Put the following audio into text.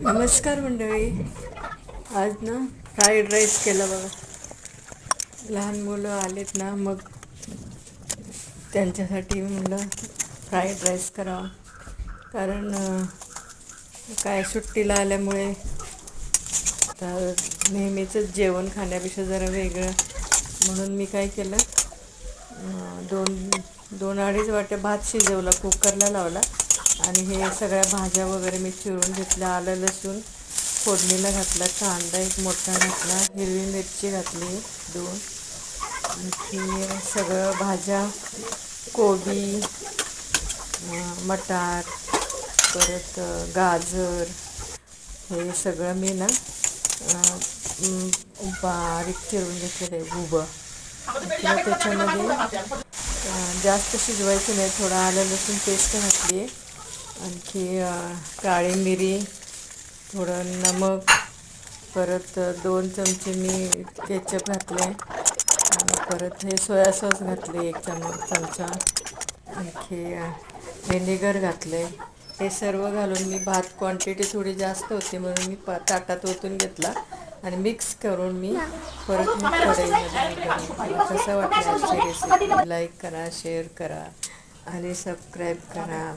नमस्कार मंडळी. आज ना फ्राईड राईस केला बघा. लहान मुलं आलेत ना, मग त्यांच्यासाठी म्हणलं फ्राईड राईस करावा. कारण काय सुट्टीला आल्यामुळे तर नेहमीचंच जेवण खाण्यापेक्षा जरा वेगळं म्हणून मी काय केलं, दोन अडीच वाट्या भात शिजवला, कुकरला लावला आणि हे सगळ्या भाज्या वगैरे मी चिरून घेतल्या. आलं लसूण फोडणीला घातला, कांदा एक मोठा घातला, हिरवी मिरची घातली 2, आणखी सगळं भाज्या कोबी, मटार, परत गाजर, हे सगळं मी ना बारीक चिरून घेतलेलं आहे उभं. किंवा त्याच्यामध्ये जास्त शिजवायचं नाही, थोडं आलं लसूण पेस्ट घातली आहे, आणखी काळी मिरी, थोडं नमक, परत 2 चमचे मी केचप घातले, परत हे सोया सॉस घातले 1 चमचा, आणखी व्हिनेगर घातले. हे सर्व घालून मी भात क्वांटिटी थोडी जास्त होती म्हणून मी ताटात ओतून घेतला आणि मिक्स करून मी परत कढईमध्ये. कसं वाटलं आजची रेसिपी? लाईक करा, शेअर करा आणि सबस्क्राईब करा.